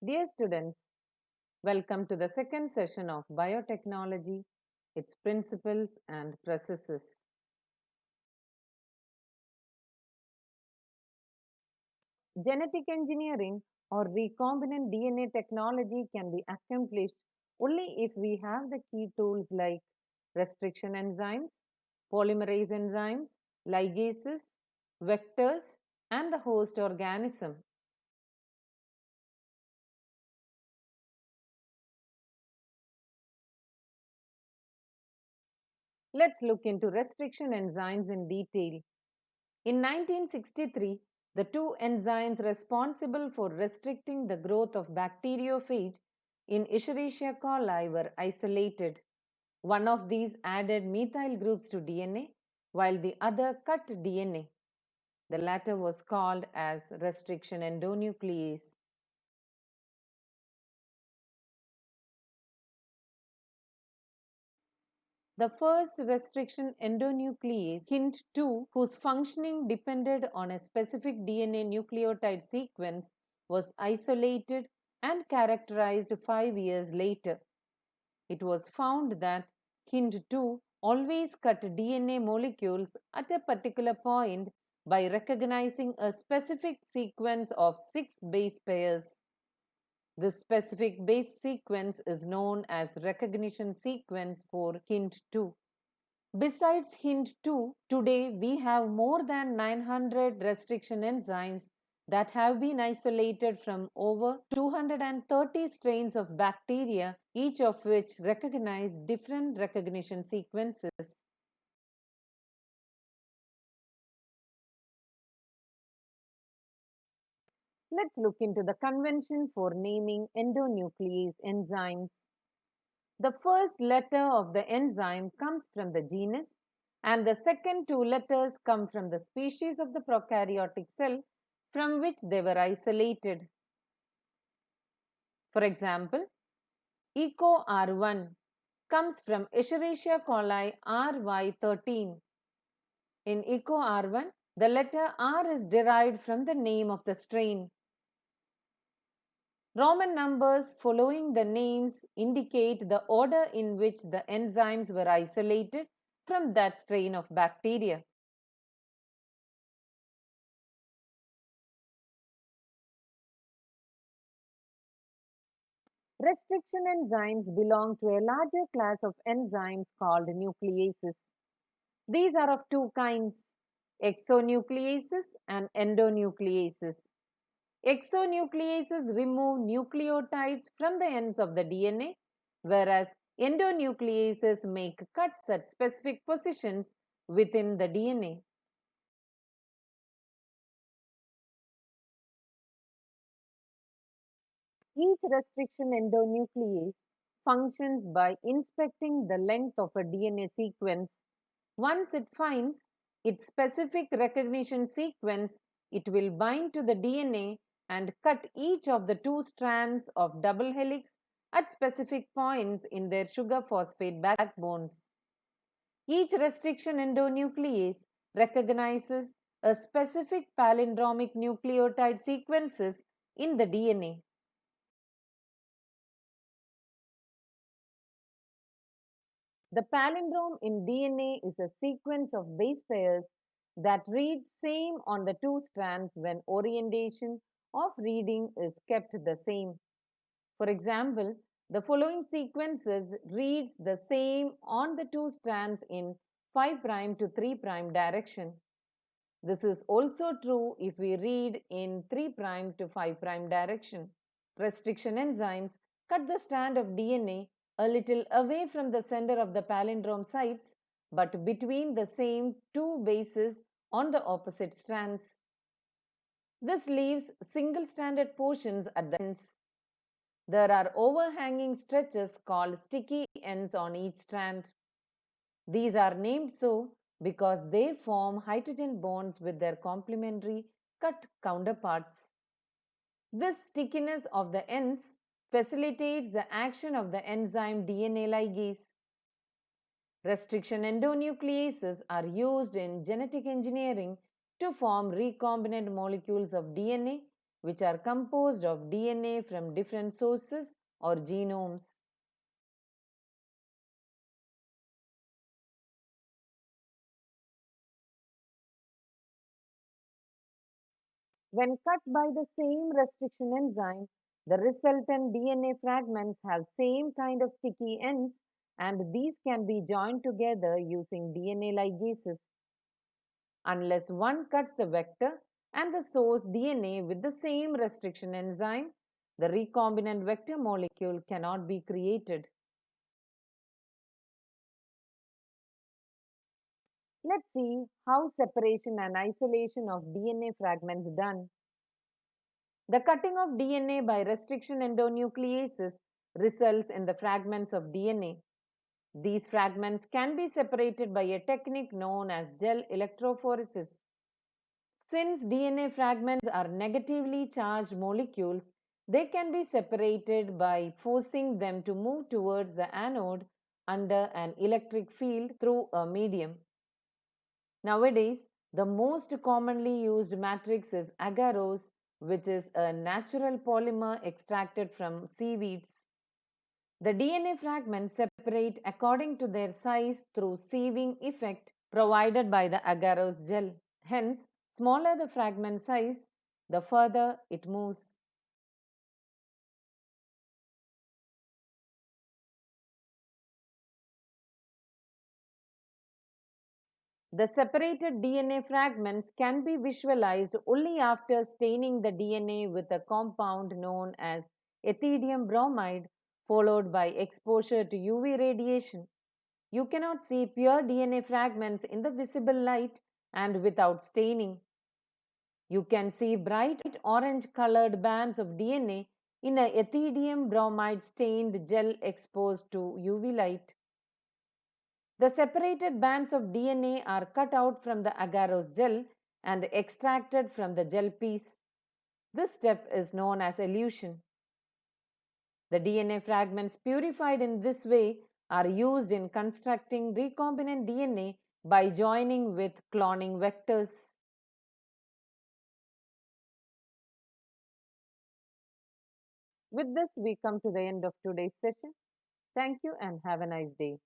Dear students, welcome to the second session of Biotechnology, its principles and processes. Genetic engineering or recombinant DNA technology can be accomplished only if we have the key tools like restriction enzymes, polymerase enzymes, ligases, vectors, and the host organism. Let's look into restriction enzymes in detail. In 1963, the two enzymes responsible for restricting the growth of bacteriophage in Escherichia coli were isolated. One of these added methyl groups to DNA, while the other cut DNA. The latter was called as restriction endonuclease. The first restriction endonuclease, Hint2, whose functioning depended on a specific DNA nucleotide sequence, was isolated and characterized 5 years later. It was found that Hint2 always cut DNA molecules at a particular point by recognizing a specific sequence of 6 base pairs. This specific base sequence is known as recognition sequence for Hint2. Besides Hint2, today we have more than 900 restriction enzymes that have been isolated from over 230 strains of bacteria, each of which recognize different recognition sequences. Let's look into the convention for naming endonuclease enzymes. The first letter of the enzyme comes from the genus, and the second two letters come from the species of the prokaryotic cell from which they were isolated. For example, EcoR1 comes from Escherichia coli RY13. In EcoR1, the letter R is derived from the name of the strain. Roman numbers following the names indicate the order in which the enzymes were isolated from that strain of bacteria. Restriction enzymes belong to a larger class of enzymes called nucleases. These are of two kinds, exonucleases and endonucleases. Exonucleases remove nucleotides from the ends of the DNA, whereas endonucleases make cuts at specific positions within the DNA. Each restriction endonuclease functions by inspecting the length of a DNA sequence. Once it finds its specific recognition sequence, it will bind to the DNA and cut each of the two strands of double helix at specific points in their sugar phosphate backbones. Each restriction endonuclease recognizes a specific palindromic nucleotide sequences in the DNA. The palindrome in DNA is a sequence of base pairs that read same on the two strands when orientation of reading is kept the same. For example, the following sequences reads the same on the two strands in 5' to 3' direction. This is also true if we read in 3' to 5' direction. Restriction enzymes cut the strand of DNA a little away from the center of the palindrome sites, but between the same two bases on the opposite strands. This leaves single-stranded portions at the ends. There are overhanging stretches called sticky ends on each strand. These are named so because they form hydrogen bonds with their complementary cut counterparts. This stickiness of the ends facilitates the action of the enzyme DNA ligase. Restriction endonucleases are used in genetic engineering to form recombinant molecules of DNA which are composed of DNA from different sources or genomes. When cut by the same restriction enzyme, the resultant DNA fragments have same kind of sticky ends, and these can be joined together using DNA ligases. Unless one cuts the vector and the source DNA with the same restriction enzyme, the recombinant vector molecule cannot be created. Let's see how separation and isolation of DNA fragments done. The cutting of DNA by restriction endonucleases results in the fragments of DNA. These fragments can be separated by a technique known as gel electrophoresis. Since DNA fragments are negatively charged molecules, they can be separated by forcing them to move towards the anode under an electric field through a medium. Nowadays, the most commonly used matrix is agarose, which is a natural polymer extracted from seaweeds. The DNA fragments separate according to their size through sieving effect provided by the agarose gel. Hence, smaller the fragment size, the further it moves. The separated DNA fragments can be visualized only after staining the DNA with a compound known as ethidium bromide, followed by exposure to UV radiation. You cannot see pure DNA fragments in the visible light and without staining. You can see bright orange colored bands of DNA in a ethidium bromide stained gel exposed to UV light. The separated bands of DNA are cut out from the agarose gel and extracted from the gel piece. This step is known as elution. The DNA fragments purified in this way are used in constructing recombinant DNA by joining with cloning vectors. With this, we come to the end of today's session. Thank you and have a nice day.